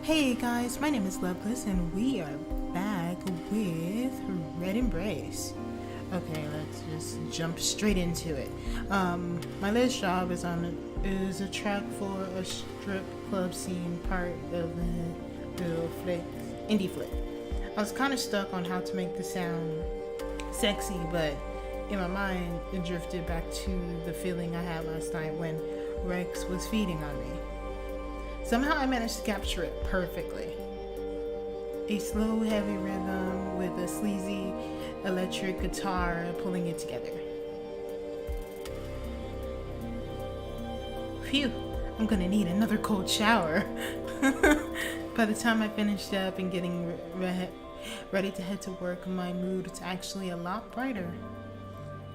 Hey guys, my name is Loveless and we are back with Red Embrace. Okay, let's just jump straight into it. My latest job is a track for a strip club scene part of the indie flick. I was kind of stuck on how to make the sound sexy, but in my mind it drifted back to the feeling I had last night when Rex was feeding on me. Somehow I managed to capture it perfectly. A slow, heavy rhythm with a sleazy electric guitar pulling it together. Phew, I'm gonna need another cold shower. By the time I finished up and getting ready to head to work, my mood was actually a lot brighter.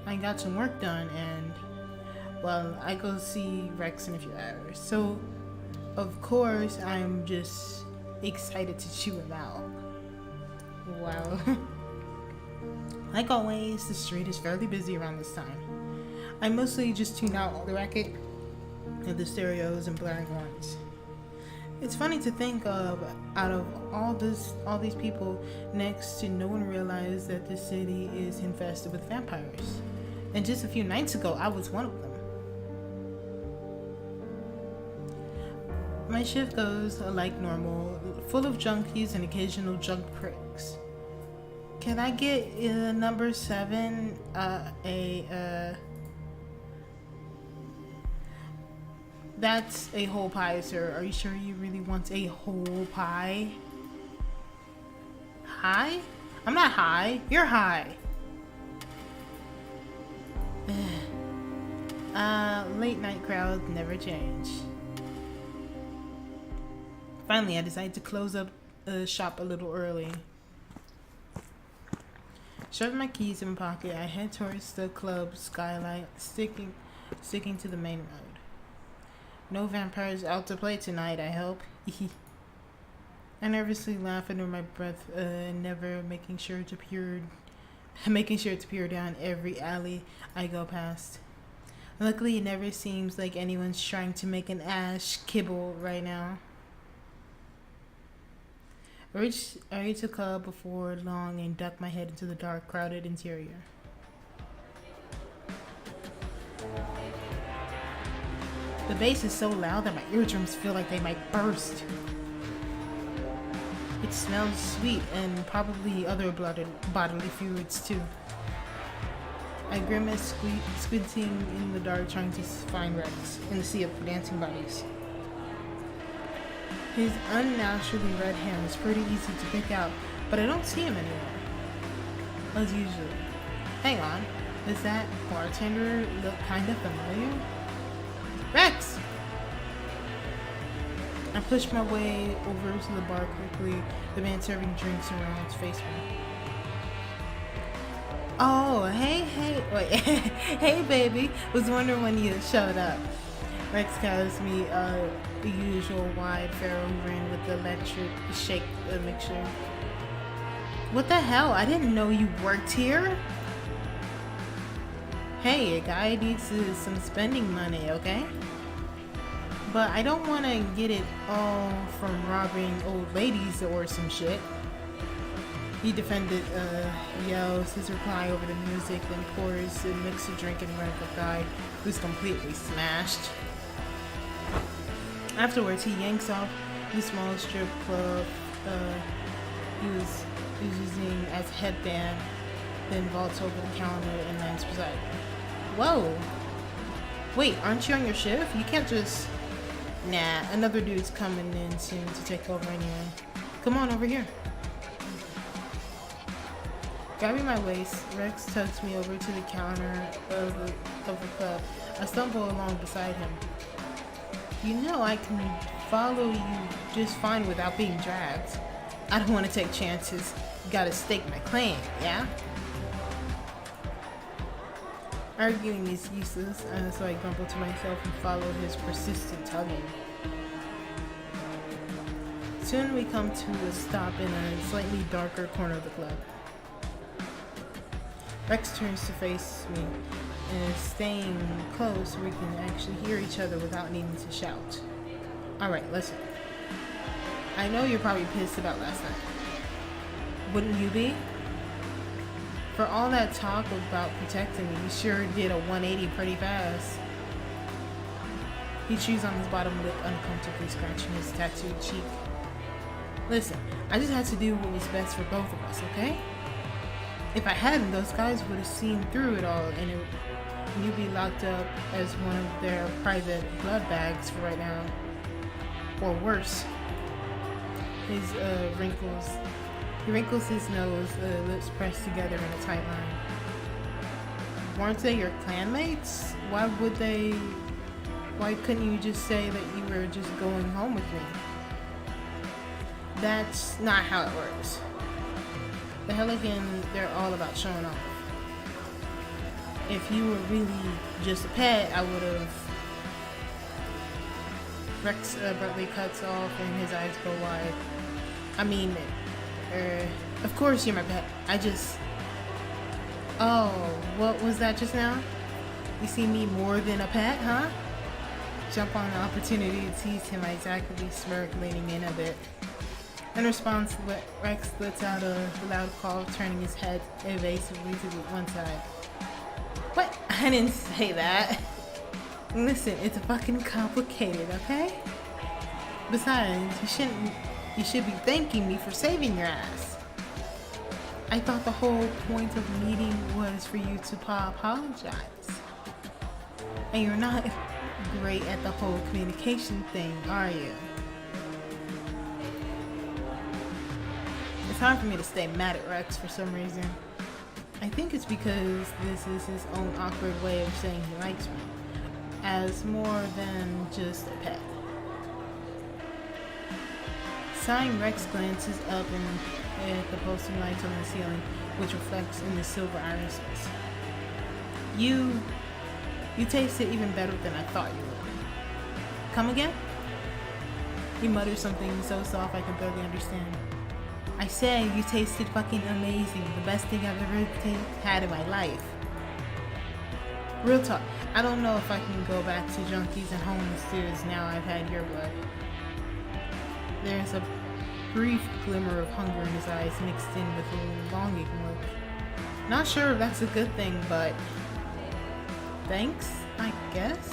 I got some work done and, well, I go see Rex in a few hours. So, of course, I'm just excited to chew him out. Wow. Like always, the street is fairly busy around this time. I mostly just tune out all the racket of the stereos and blaring horns. It's funny to think of, out of all these people next to no one realized that this city is infested with vampires. And just a few nights ago, I was one of them. My shift goes like normal, full of junkies and occasional junk pricks. Can I get number 7 That's a whole pie, sir. Are you sure you really want a whole pie? High? I'm not high. You're high. Late night crowds never change. Finally, I decided to close up shop a little early. Shoving my keys in my pocket, I head towards the club skylight, sticking to the main road. No vampires out to play tonight, I hope. I nervously laugh under my breath, never making sure to peer down every alley I go past. Luckily, it never seems like anyone's trying to make an ash kibble right now. I reach the club before long and duck my head into the dark, crowded interior. The bass is so loud that my eardrums feel like they might burst. It smells sweet and probably other bodily fluids too. I grimace, squinting in the dark, trying to find Rex in the sea of dancing bodies. His unnaturally red hair is pretty easy to pick out, but I don't see him anymore. As usual. Hang on, does that bartender look kinda familiar? Rex! I push my way over to the bar quickly, the man serving drinks around to face me. Oh, wait, hey baby, was wondering when you showed up. Rex calls me the usual wide pharaoh grin with the electric shake mixture. What the hell? I didn't know you worked here. Hey, a guy needs some spending money, okay? But I don't want to get it all from robbing old ladies or some shit. He defended, yells his reply over the music, then pours a mix of drink in front of a guy who's completely smashed. Afterwards, he yanks off the small strip club he was using as a headband, then vaults over the counter and lands beside me. Whoa! Wait, aren't you on your shift? You can't just... Nah, another dude's coming in soon to take over anyway. Come on over here. Grabbing my waist, Rex tugs me over to the counter of the club. I stumble along beside him. You know I can follow you just fine without being dragged. I don't want to take chances. Gotta stake my claim, yeah? Arguing is useless, so I grumble to myself and follow his persistent tugging. Soon we come to a stop in a slightly darker corner of the club. Rex turns to face me and is staying close so we can actually hear each other without needing to shout. Alright, listen. I know you're probably pissed about last night. Wouldn't you be? For all that talk about protecting me, you sure did a 180 pretty fast. He chews on his bottom lip, uncomfortably scratching his tattooed cheek. Listen, I just had to do what was best for both of us, okay? If I hadn't, those guys would have seen through it all, and you'd be locked up as one of their private blood bags for right now. Or worse. He wrinkles his nose, lips pressed together in a tight line. Weren't they your clanmates? Why couldn't you just say that you were just going home with me? That's not how it works. The Helligan, they're all about showing off. If you were really just a pet, I would have... Rex abruptly cuts off and his eyes go wide. I mean, of course you're my pet. Oh, what was that just now? You see me more than a pet, huh? Jump on the opportunity to tease him. I exactly smirk, leaning in a bit. In response, Rex lets out a loud call, turning his head evasively to one side. What? I didn't say that. Listen, it's fucking complicated, okay? Besides, you should be thanking me for saving your ass. I thought the whole point of the meeting was for you to apologize. And you're not great at the whole communication thing, are you? It's hard for me to stay mad at Rex for some reason. I think it's because this is his own awkward way of saying he likes me, as more than just a pet. Sighing, Rex glances up at the posting lights on the ceiling, which reflects in the silver irises. You taste it even better than I thought you would. Come again? He mutters something so soft I can barely understand. I said you tasted fucking amazing. The best thing I've ever had in my life. Real talk. I don't know if I can go back to junkies and homeless dudes now I've had your blood. There's a brief glimmer of hunger in his eyes mixed in with a longing look. Not sure if that's a good thing, but thanks, I guess?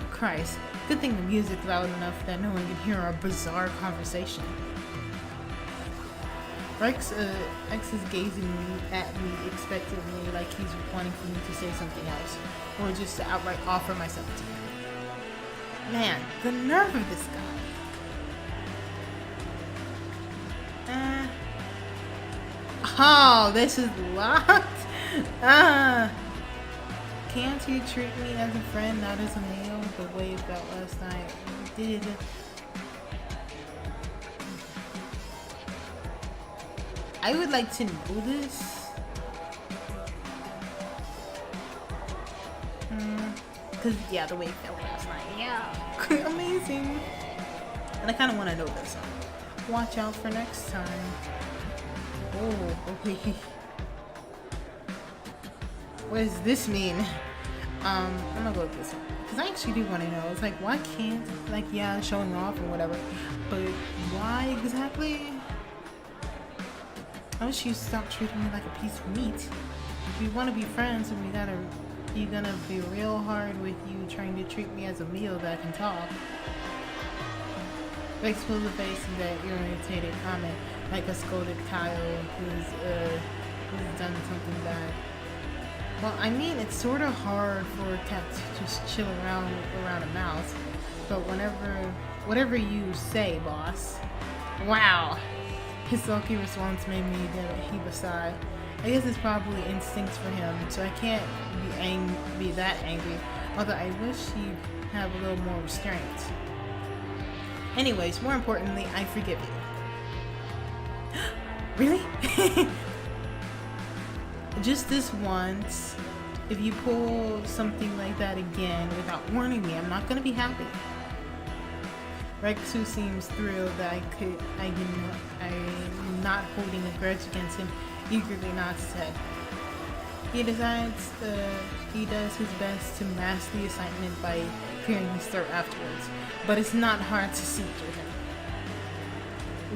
Christ, good thing the music's loud enough that no one can hear our bizarre conversation. Rex is gazing at me expectantly, like he's wanting for me to say something else, or just to outright offer myself to him. Man, the nerve of this guy. Oh, this is locked? Can't you treat me as a friend, not as a meal, the way it felt last night? You did. I would like to know this. Cause yeah, the way it felt last night, yeah, amazing. And I kind of want to know this. Watch out for next time. Oh, okay. What does this mean? I'm gonna go with this one because I actually do want to know. It's like, why can't, like, yeah, showing off and whatever, but why exactly? I wish you stop treating me like a piece of meat. If we want to be friends, and you're gonna be real hard with you trying to treat me as a meal that can talk. Rex pulls a face in that irritated comment, like a scolded Kyle who's done something bad. Well, I mean, it's sort of hard for a cat to just chill around a mouse, but whatever you say, boss. Wow. His sulky response made me heave a sigh. I guess it's probably instincts for him, so I can't be that angry, although I wish he'd have a little more restraint. Anyways, more importantly, I forgive you. Really? Just this once. If you pull something like that again without warning me, I'm not gonna be happy. Rex, who seems thrilled that I'm not holding a grudge against him, eagerly nods his head. He decides he does his best to mask the excitement by clearing his throat afterwards, but it's not hard to see through him.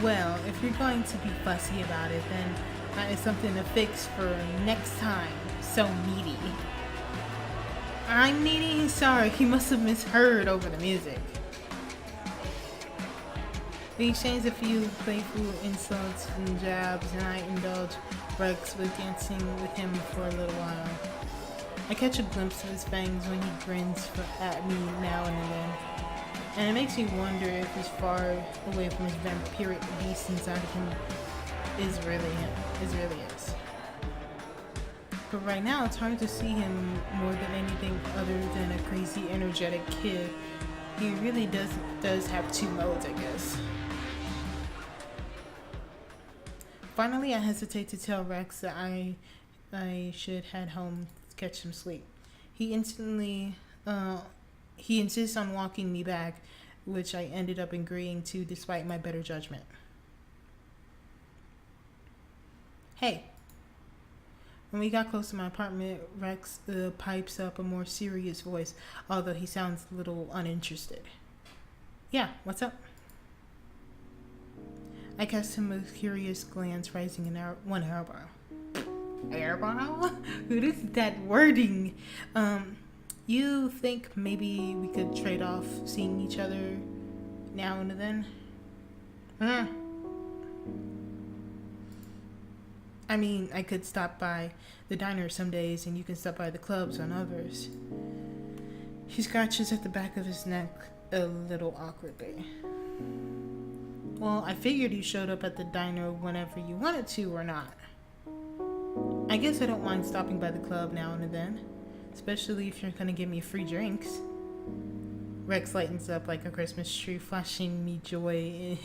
Well, if you're going to be fussy about it, then that is something to fix for next time. So needy. I'm needy? Sorry, he must have misheard over the music. We exchange a few playful insults and jabs, and I indulge Rex with dancing with him for a little while. I catch a glimpse of his fangs when he grins at me now and then, and it makes me wonder if as far away from his vampiric beast inside of him is really is. But right now, it's hard to see him more than anything other than a crazy, energetic kid. He really does have two modes, I guess. Finally, I hesitate to tell Rex that I should head home to catch some sleep. He insists on walking me back, which I ended up agreeing to despite my better judgment. Hey. When we got close to my apartment, Rex pipes up a more serious voice, although he sounds a little uninterested. Yeah, what's up? I cast him a curious glance, raising one eyebrow. Eyebrow? What is that wording? You think maybe we could trade off seeing each other now and then? I mean, I could stop by the diner some days, and you can stop by the clubs on others. He scratches at the back of his neck a little awkwardly. Well, I figured you showed up at the diner whenever you wanted to or not. I guess I don't mind stopping by the club now and then, especially if you're gonna give me free drinks. Rex lightens up like a Christmas tree, flashing me joy,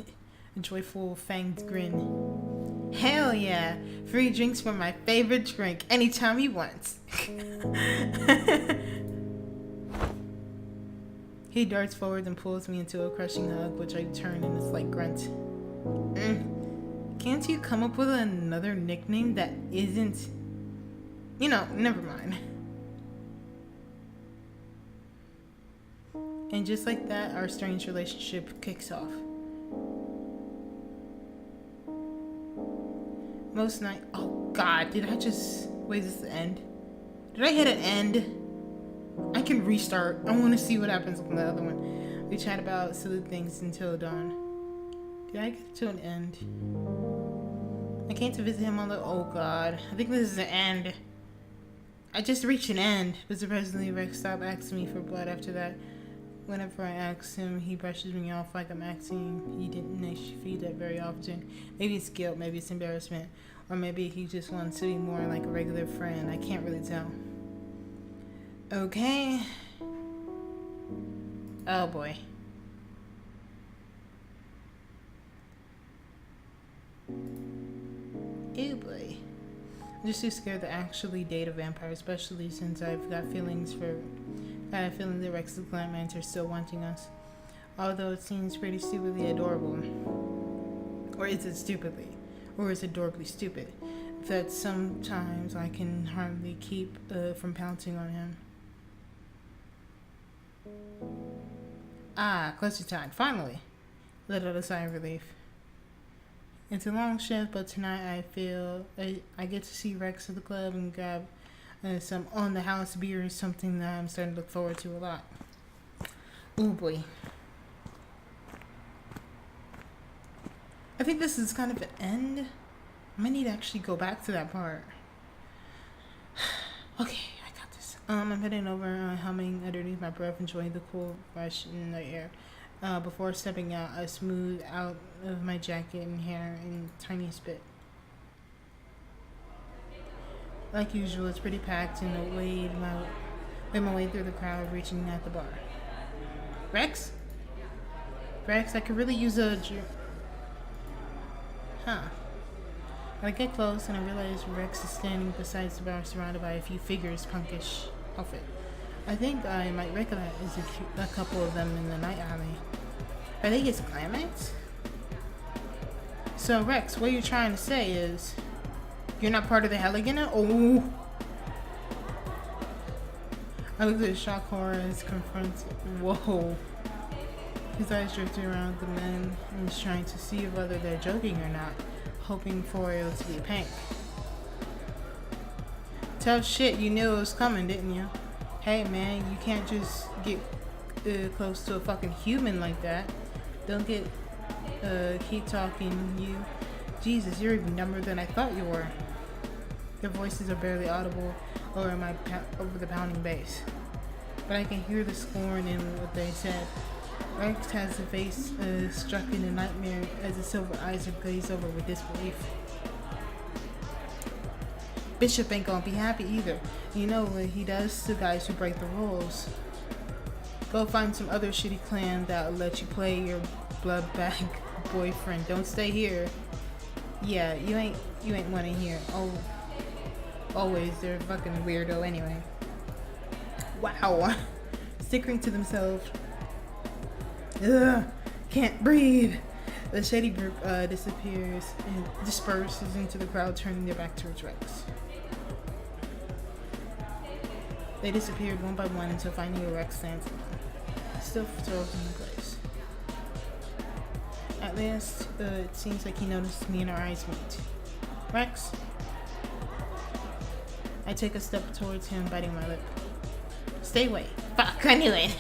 a joyful fanged grin. Hell yeah! Free drinks for my favorite drink anytime he wants. He darts forward and pulls me into a crushing hug, which I turn in a slight grunt. Can't you come up with another nickname that isn't... never mind. And just like that, our strange relationship kicks off. Most night... Oh god, did I just... Wait, is this the end? Did I hit an end? I can restart. I want to see what happens on the other one. We chat about silly things until dawn. Did I get to an end? I came to visit him on the... Oh god. I think this is the end. I just reached an end. But surprisingly, Rex stopped asking me for blood after that. Whenever I ask him, he brushes me off like I'm acting. He didn't actually feed that very often. Maybe it's guilt, maybe it's embarrassment. Or maybe he just wants to be more like a regular friend. I can't really tell. Okay. Oh boy. Oh boy. I'm just too scared to actually date a vampire, especially since I've got feelings for... I have a feeling the Rex's clients are still wanting us. Although it seems pretty stupidly adorable. Or is it stupidly? Or is it adorably stupid? That sometimes I can hardly keep from pouncing on him. Ah, cluster time. Finally. Let out a sigh of relief. It's a long shift, but tonight I feel I get to see Rex at the club and grab some on-the-house beer is something that I'm starting to look forward to a lot. Oh boy. I think this is kind of an end. I might need to actually go back to that part. Okay, I got this. I'm heading over, humming underneath my breath, enjoying the cool rush in the air. Before stepping out, I smooth out of my jacket and hair in a tiny spit. Like usual, it's pretty packed, and I wade my way through the crowd, reaching at the bar. Rex? Rex, I could really use a... Huh. I get close, and I realize Rex is standing beside the bar, surrounded by a few figures, punkish outfit. I think I might recognize a couple of them in the night alley. Are they his climates? So, Rex, what you're trying to say is... You're not part of the Helligan? Oh! I looked at shock horror as confronts. Whoa. His eyes drifted around the men and was trying to see whether they're joking or not, hoping for it to be pink. Tough shit, you knew it was coming, didn't you? Hey man, you can't just get close to a fucking human like that. Don't get, keep talking, you. Jesus, you're even dumber than I thought you were. Their voices are barely audible over the pounding bass. But I can hear the scorn in what they said. Rex has the face struck in a nightmare as the silver eyes are glazed over with disbelief. Bishop ain't gonna be happy either. You know what he does to guys who break the rules. Go find some other shitty clan that'll let you play your blood bag boyfriend. Don't stay here. Yeah, you ain't wanna hear. Oh, always, they're a fucking weirdo anyway. Wow. Stickering to themselves. Ugh, can't breathe. The shady group disappears and disperses into the crowd, turning their back towards Rex. They disappeared one by one until finally Rex stands alone, still frozen in place. At last, it seems like he noticed me and our eyes meet. Rex? I take a step towards him, biting my lip. Stay away. Fuck, I knew it.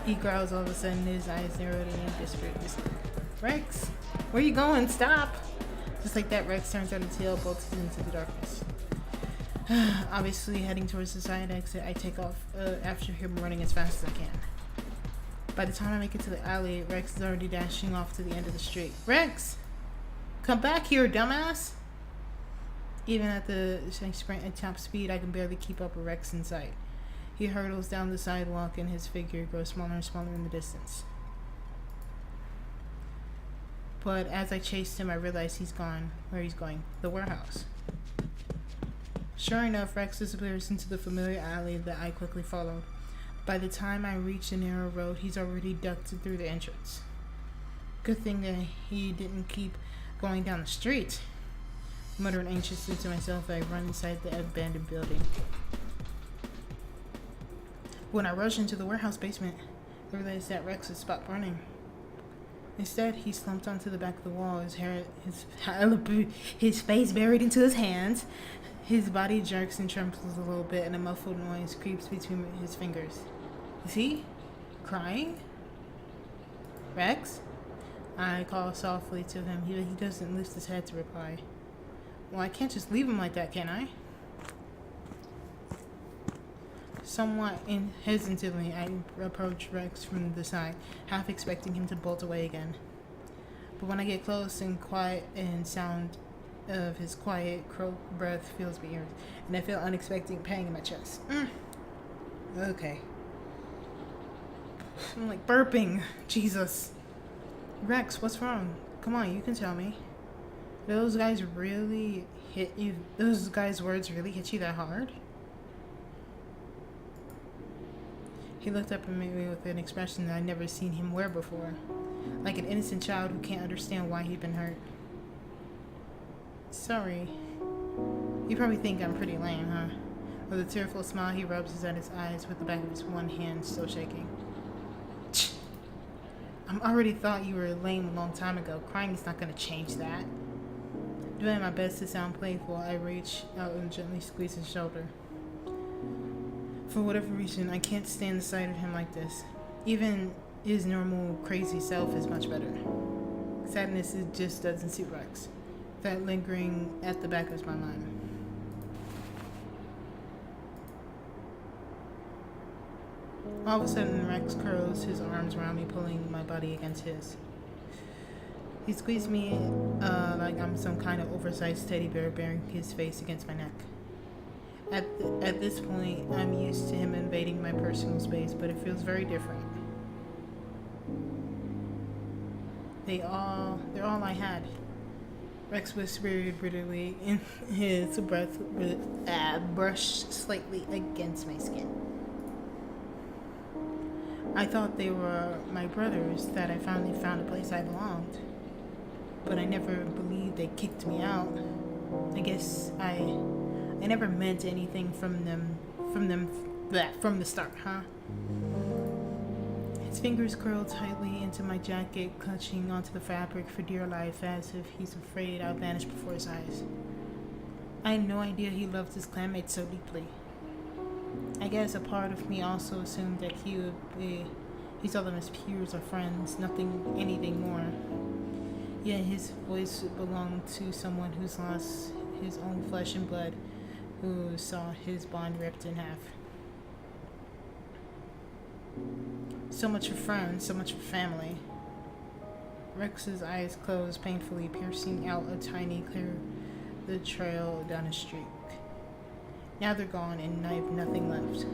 He growls all of a sudden, his eyes narrowed and he disappeared. Rex, where you going? Stop! Just like that, Rex turns on the tail, bolts into the darkness. Obviously, heading towards the side exit, I take off after him, running as fast as I can. By the time I make it to the alley, Rex is already dashing off to the end of the street. Rex! Come back here, dumbass! Even at the sprint at top speed, I can barely keep up with Rex in sight. He hurtles down the sidewalk and his figure grows smaller and smaller in the distance. But as I chased him, I realized he's gone. Where he's going? The warehouse. Sure enough, Rex disappears into the familiar alley that I quickly followed. By the time I reach the narrow road, he's already ducked through the entrance. Good thing that he didn't keep going down the street. Muttering anxiously to myself, I run inside the abandoned building. When I rush into the warehouse basement, I realize that Rex is spot running. Instead, he slumped onto the back of the wall, his face buried into his hands. His body jerks and trembles a little bit, and a muffled noise creeps between his fingers. Is he crying? Rex? I call softly to him. He doesn't lift his head to reply. Well, I can't just leave him like that, can I? Somewhat hesitantly, I approach Rex from the side, half expecting him to bolt away again. But when I get close and quiet and sound of his quiet croak breath fills my ears, and I feel unexpected pain in my chest. Okay. I'm like burping. Jesus. Rex, what's wrong? Come on, you can tell me. Those guys really hit you? Those guys' words really hit you that hard? He looked up at me with an expression that I'd never seen him wear before, like an innocent child who can't understand why he'd been hurt. Sorry. You probably think I'm pretty lame, huh? With a tearful smile, he rubs at his eyes with the back of his one hand still shaking. I already thought you were lame a long time ago. Crying is not going to change that. Doing my best to sound playful, I reach out and gently squeeze his shoulder. For whatever reason, I can't stand the sight of him like this. Even his normal crazy self is much better. Sadness just doesn't suit Rex. That lingering at the back of my mind. All of a sudden, Rex curls his arms around me, pulling my body against his. He squeezed me like I'm some kind of oversized teddy bear, bearing his face against my neck. At this point, I'm used to him invading my personal space, but it feels very different. They're all I had. Rex whispered bitterly, and his breath brushed slightly against my skin. I thought they were my brothers, that I finally found a place I belonged. But I never believed they kicked me out. I guess I never meant anything from them that from the start, huh? His fingers curl tightly into my jacket, clutching onto the fabric for dear life as if he's afraid I'll vanish before his eyes. I had no idea he loved his clanmate so deeply. I guess a part of me also assumed that he saw them as peers or friends, anything more. Yet his voice belonged to someone who's lost his own flesh and blood, who saw his bond ripped in half. So much for friends, so much for family. Rex's eyes closed painfully, piercing out a tiny clear the trail down a streak. Now they're gone and I have nothing left.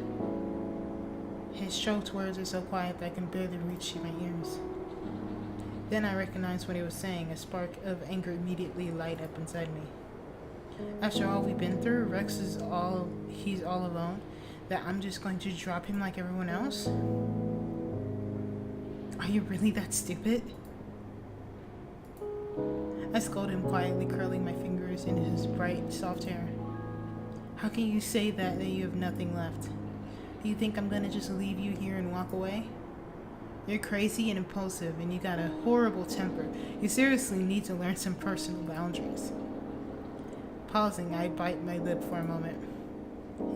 His choked words are so quiet that I can barely reach my ears. Then I recognized what he was saying. A spark of anger immediately light up inside me. After all we've been through, he's all alone, that I'm just going to drop him like everyone else? Are you really that stupid? I scolded him quietly, curling my fingers in his bright, soft hair. How can you say that you have nothing left? Do you think I'm gonna just leave you here and walk away? You're crazy and impulsive, and you got a horrible temper. You seriously need to learn some personal boundaries. Pausing, I bite my lip for a moment.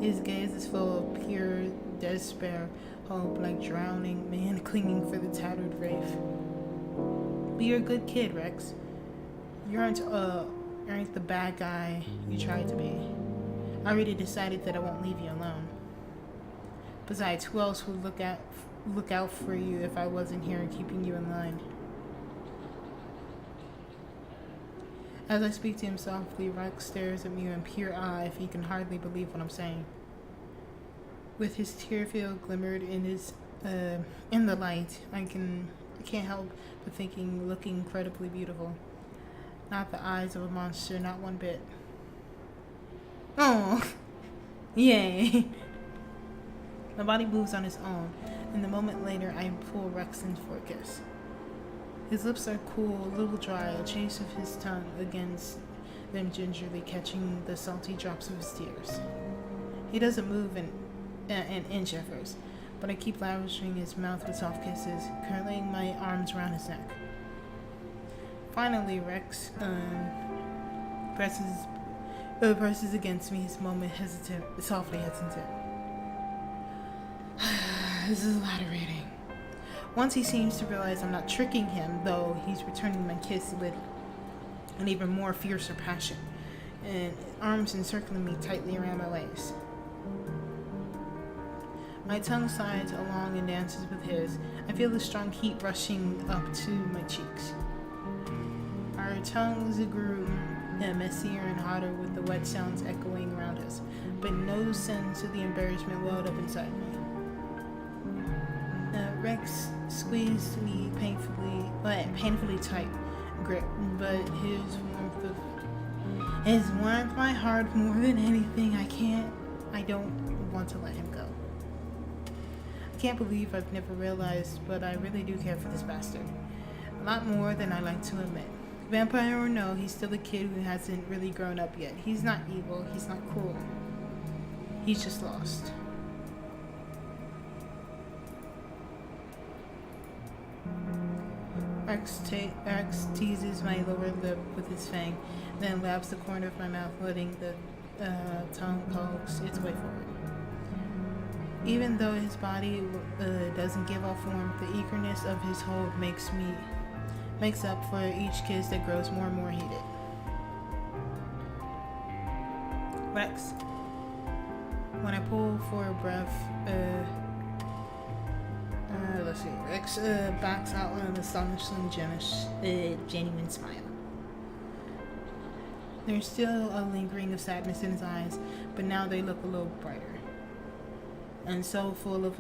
His gaze is full of pure despair, hope, like drowning man clinging for the tattered wraith. But you're a good kid, Rex. You aren't the bad guy you tried to be. I already decided that I won't leave you alone. Besides, who else would look out for you if I wasn't here and keeping you in line? As I speak to him softly, Rex stares at me in pure awe if he can hardly believe what I'm saying. With his tear-filled glimmered in the light, I can't help but looking incredibly beautiful. Not the eyes of a monster, not one bit. Oh, yay. My body moves on its own, and a moment later I pull Rex in for a kiss. His lips are cool, a little dry, a chase of his tongue against them gingerly catching the salty drops of his tears. He doesn't move an inch at first, but I keep lavishing his mouth with soft kisses, curling my arms around his neck. Finally, Rex presses against me, his moment softly hesitant. This is a lot of reading. Once he seems to realize I'm not tricking him, though, he's returning my kiss with an even more fiercer passion, and arms encircling me tightly around my waist. My tongue slides along and dances with his. I feel the strong heat rushing up to my cheeks. Our tongues grew messier and hotter with the wet sounds echoing around us, but no sense of the embarrassment welled up inside me. Rex squeezed me painfully tight grip, but his warmth my heart more than anything. I don't want to let him go. I can't believe I've never realized, but I really do care for this bastard. A lot more than I like to admit. Vampire or no, he's still a kid who hasn't really grown up yet. He's not evil, he's not cruel. He's just lost. Rex teases my lower lip with his fang, then laps the corner of my mouth, letting the tongue coax its way forward. Even though his body doesn't give off warmth, the eagerness of his hold makes up for each kiss that grows more and more heated. Rex. When I pull for a breath, let's see. Rex backs out with an astonishingly genuine smile. There's still a lingering of sadness in his eyes, but now they look a little brighter. And so full of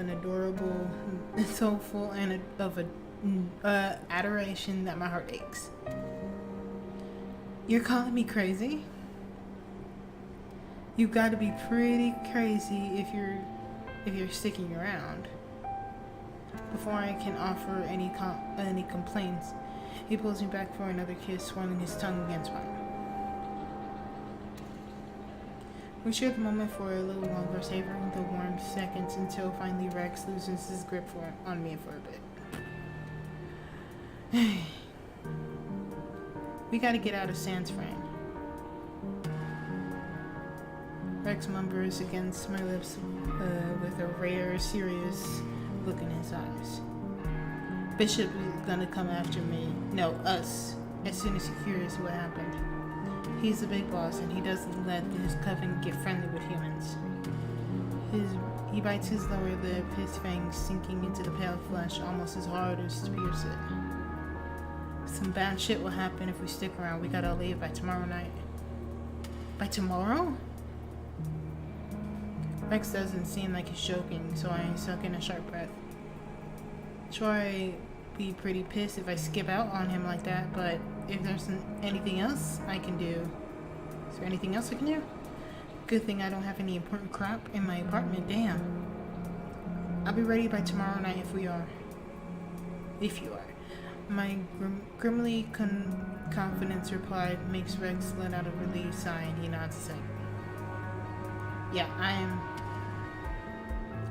adoration that my heart aches. You're calling me crazy? You've got to be pretty crazy if you're sticking around. Before I can offer any complaints, he pulls me back for another kiss, swirling his tongue against mine. We share the moment for a little longer, savoring the warm seconds until finally Rex loosens his grip on me for a bit. We gotta get out of Sans frame. Rex murmurs against my lips with a rare, serious look in his eyes. Bishop is gonna come after me. No, us. As soon as he hears what happened. He's the big boss and he doesn't let his coven get friendly with humans. He bites his lower lip, his fangs sinking into the pale flesh almost as hard as to pierce it. Some bad shit will happen if we stick around. We gotta leave by tomorrow night. By tomorrow? Rex doesn't seem like he's joking, so I suck in a sharp breath. Sure, I'd be pretty pissed if I skip out on him like that, but if there's anything else I can do... Is there anything else I can do? Good thing I don't have any important crap in my apartment, damn. I'll be ready by tomorrow night if we are. If you are. My grimly confidence reply makes Rex let out a relieved sigh and he nods his head. Yeah,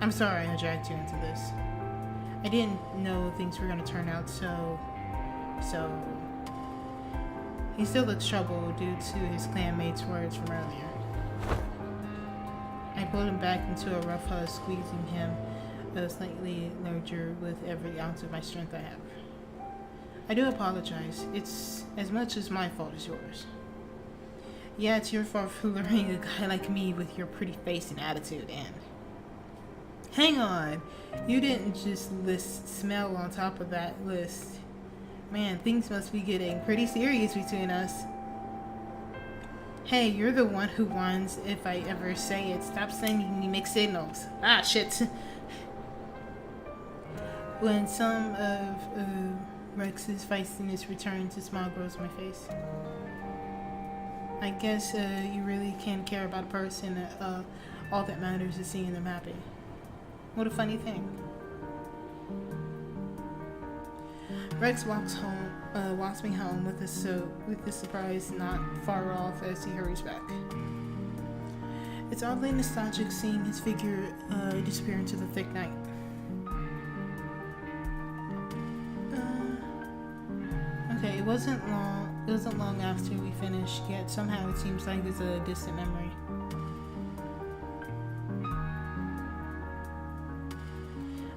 I'm sorry I dragged you into this. I didn't know things were gonna turn out so... He still looks troubled due to his clanmate's words from earlier. I pulled him back into a rough hug, squeezing him slightly larger with every ounce of my strength I have. I do apologize. It's as much as my fault as yours. Yeah, it's your fault for luring a guy like me with your pretty face and attitude, and... Hang on! You didn't just list smell on top of that list. Man, things must be getting pretty serious between us. Hey, you're the one who whines if I ever say it. Stop sending me mixed signals. Ah, shit. When some of Rex's feistiness returns, a smile grows on my face. I guess you really can't care about a person. All that matters is seeing them happy. What a funny thing. Rex walks me home with the surprise not far off as he hurries back. It's oddly nostalgic seeing his figure disappear into the thick night. Okay, it wasn't long after we finished, yet somehow it seems like it's a distant memory.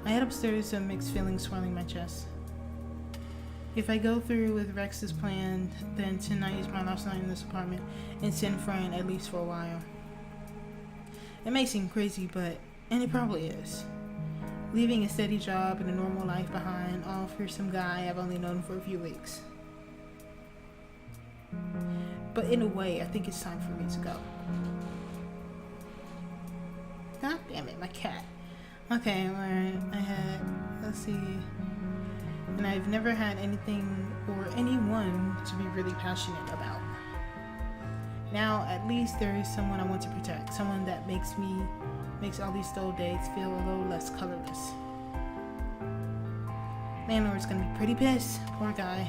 I head upstairs, some mixed feelings swirling my chest. If I go through with Rex's plan, then tonight is my last night in this apartment in San Fran, at least for a while. It may seem crazy, and it probably is. Leaving a steady job and a normal life behind, all for some guy I've only known for a few weeks. But in a way, I think it's time for me to go. God damn it, my cat. Okay, let's see. And I've never had anything or anyone to be really passionate about. Now, at least there is someone I want to protect. Someone that makes all these dull days feel a little less colorless. Landlord's gonna be pretty pissed. Poor guy.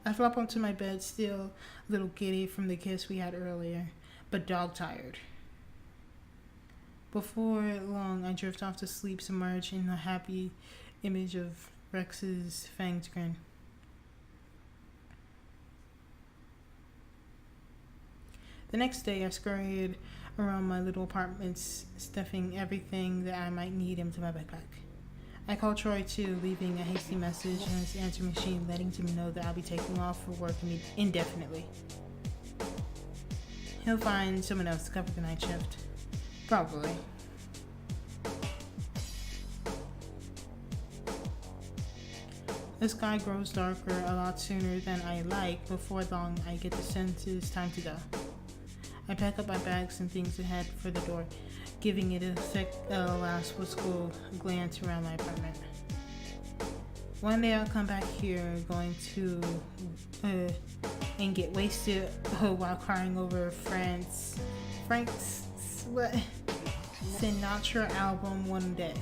I flop onto my bed, still a little giddy from the kiss we had earlier, but dog-tired. Before long, I drift off to sleep, submerged in the happy image of Rex's fanged grin. The next day, I scurried around my little apartment, stuffing everything that I might need into my backpack. I called Troy too, leaving a hasty message on his answer machine, letting him know that I'll be taking off for work indefinitely. He'll find someone else to cover the night shift. Probably. The sky grows darker a lot sooner than I like. Before long, I get the sense it's time to go. I pack up my bags and things and head for the door, giving it a last wistful glance around my apartment. One day I'll come back here, going to and get wasted while crying over Frank's Sinatra album one day.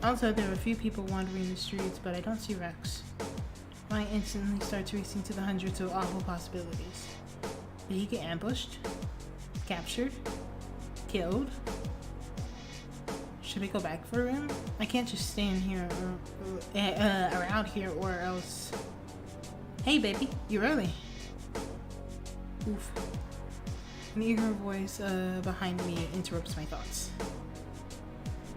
Outside, there are a few people wandering the streets, but I don't see Rex. I instantly start racing to the hundreds of awful possibilities. Did he get ambushed? Captured? Killed? Should I go back for him? I can't just stand here or around here or else. Hey baby, you're early. Oof. An eager voice behind me interrupts my thoughts.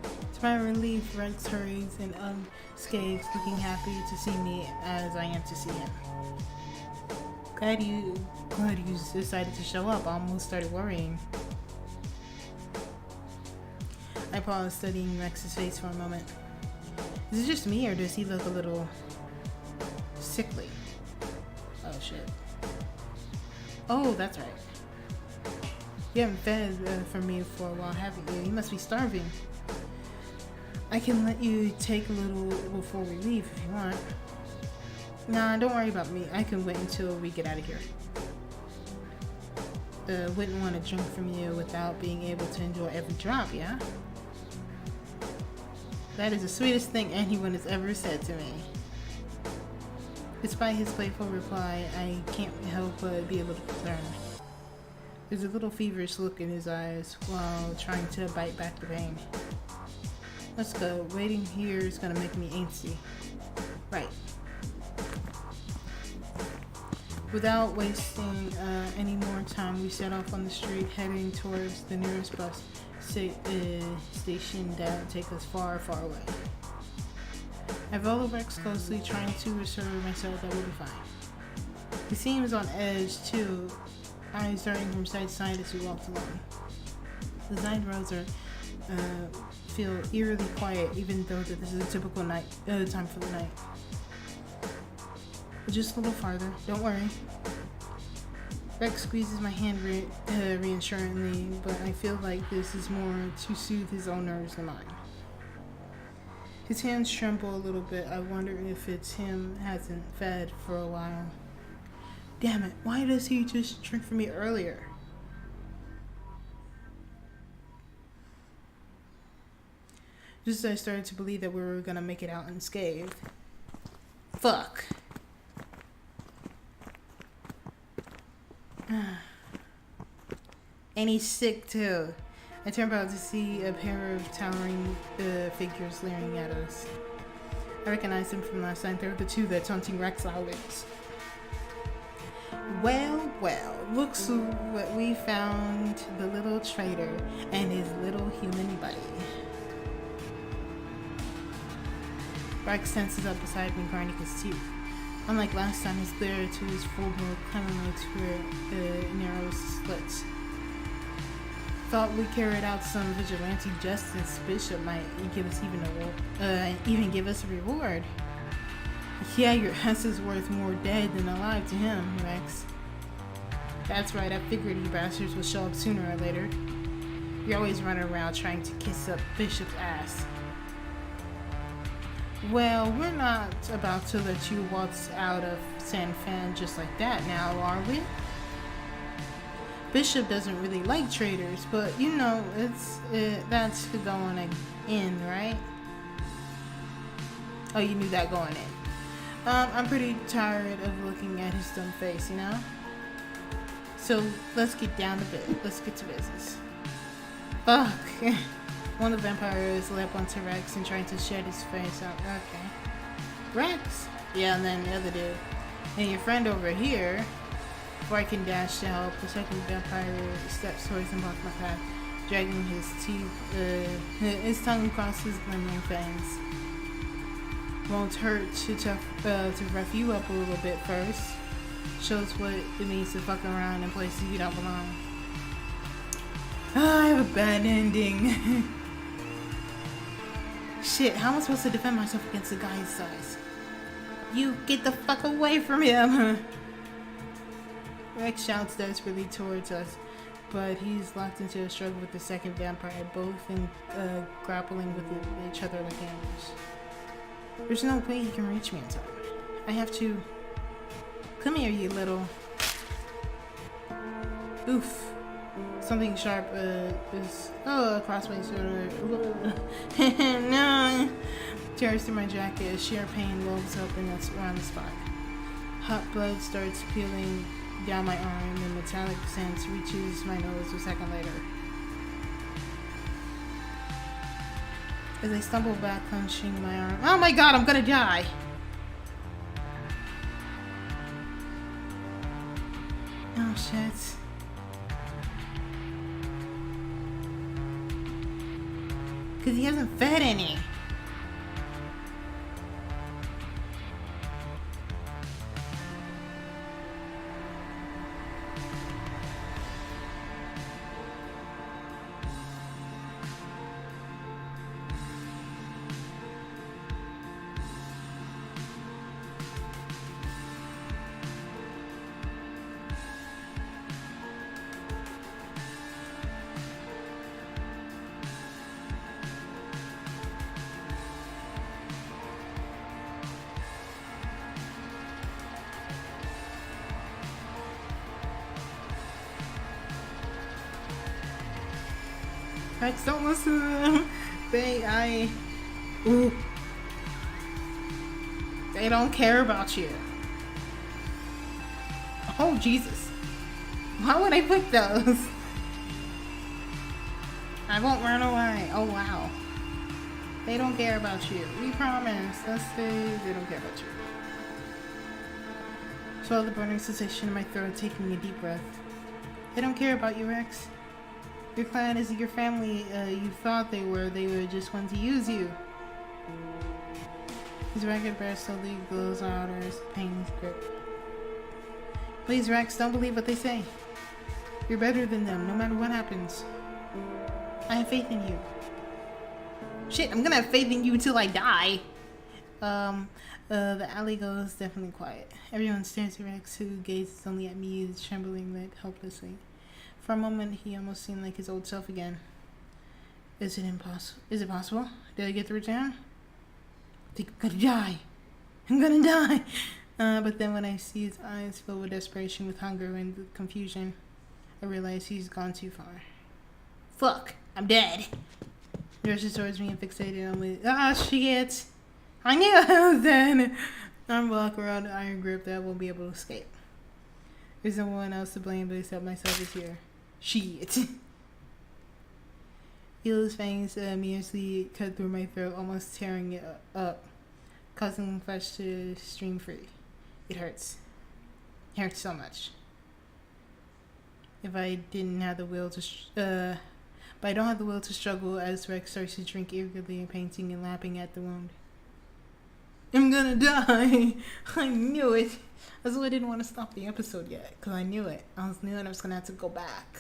To my relief, Rex hurries and unscathed, looking happy to see me as I am to see him. Glad you decided to show up. I almost started worrying. I paused, studying Rex's face for a moment. Is it just me, or does he look a little sickly? Oh shit. Oh, that's right. You haven't fed for me for a while, haven't you? You must be starving. I can let you take a little before we leave if you want. Nah, don't worry about me. I can wait until we get out of here. Wouldn't want to drink from you without being able to enjoy every drop, yeah? That is the sweetest thing anyone has ever said to me. Despite his playful reply, I can't help but be a little concerned. There's a little feverish look in his eyes while trying to bite back the pain. Let's go. Waiting here is gonna make me antsy. Right. Without wasting any more time, we set off on the street, heading towards the nearest bus station that take us far, far away. I follow Rex closely, trying to assure myself that we'll be fine. He seems on edge too, eyes darting from side to side as we walked along. The side roads are feel eerily quiet, even though that this is a typical night time for the night. But just a little farther. Don't worry. Rex squeezes my hand reassuringly, but I feel like this is more to soothe his own nerves than mine. His hands tremble a little bit. I wonder if it's him hasn't fed for a while. Damn it, why does he just drink from me earlier? Just as I started to believe that we were gonna make it out unscathed. Fuck. And he's sick too. I turn about to see a pair of towering figures leering at us. I recognize them from last night. They're the two that's hunting Rex always. Well, looks what we found, the little traitor and his little human buddy. Rex tenses up beside me, grinding his teeth. Unlike last time, his glare to his full mode clamoring to narrow slits. Thought we carried out some vigilante justice. Bishop might give us even give us a reward. Yeah, your ass is worth more dead than alive to him, Rex. That's right, I figured you bastards would show up sooner or later. You're always running around trying to kiss up Bishop's ass. Well, we're not about to let you waltz out of San Fan just like that now, are we? Bishop doesn't really like traitors, but you know, that's the going in, right? Oh, you knew that going in. I'm pretty tired of looking at his dumb face, you know? So, let's get down to bed. Let's get to business. Fuck. One of the vampires leapt onto Rex and tried to shed his face out. Okay. Rex? Yeah, and then the other dude. And your friend over here. Before I can dash to help, the second vampire steps towards and blocks my path, dragging his teeth, his tongue across his glimmering fangs. Won't hurt to rough you up a little bit first. Shows what it means to fuck around in places you don't belong. I have a bad ending. Shit, how am I supposed to defend myself against a guy his size? You get the fuck away from him! Rex shouts desperately towards us, but he's locked into a struggle with the second vampire, both grappling with each other like animals. There's no way he can reach me in time. I have to... Come here, you little... Oof. Something sharp is across my shoulder. No. Tears through my jacket. Sheer pain wells up and that's around the spot. Hot blood starts peeling down my arm and metallic sense reaches my nose a second later. As I stumble back, clenching my arm. Oh my god, I'm gonna die! Oh shit. Because he hasn't fed any. Rex, don't listen to them. They don't care about you. Oh, Jesus. Why would I put those? I won't run away. Oh, wow. They don't care about you. We promise. Let's say they don't care about you. Swallow the burning sensation in my throat, taking a deep breath. They don't care about you, Rex. Your clan isn't your family you thought they were. They were just one to use you. His ragged breast slowly glows out as pain grip. Please, Rex, don't believe what they say. You're better than them, no matter what happens. I have faith in you. Shit, I'm gonna have faith in you until I die. The alley goes definitely quiet. Everyone stares at Rex, who gazes only at me, his trembling leg helplessly. For a moment, he almost seemed like his old self again. Is it possible? Did I get through town? I think I'm gonna die. I'm gonna die. But then when I see his eyes filled with desperation, with hunger and confusion, I realize he's gone too far. Fuck, I'm dead. He rushes towards me and fixated on me. Ah, shit. I knew I was dead. I'm locked around the iron grip that I won't be able to escape. There's no one else to blame but except myself is here. Shit. Eela's fangs mercilessly cut through my throat, almost tearing it up, causing flesh to stream free. It hurts. It hurts so much. If I didn't have the will to, but I don't have the will to struggle as Rex starts to drink eagerly and painting and lapping at the wound. I'm gonna die. I knew it. That's why I didn't want to stop the episode yet, because I knew it. I knew I was gonna have to go back.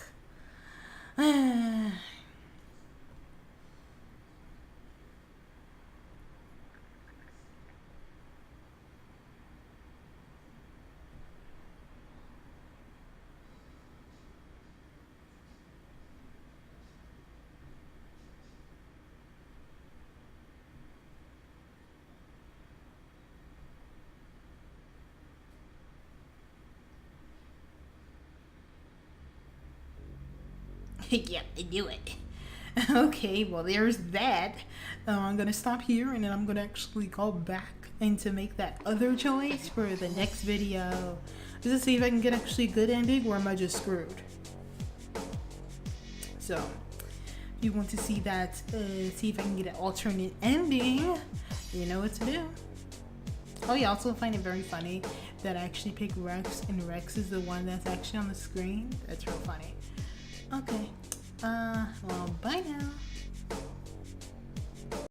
Yep, I knew it. Okay, well there's that. I'm gonna stop here and then I'm gonna actually go back and to make that other choice for the next video. Just to see if I can get actually a good ending or am I just screwed. So, if you want to see that, see if I can get an alternate ending, you know what to do. Oh yeah, I also find it very funny that I actually picked Rex and Rex is the one that's actually on the screen. That's real funny. Okay. Well,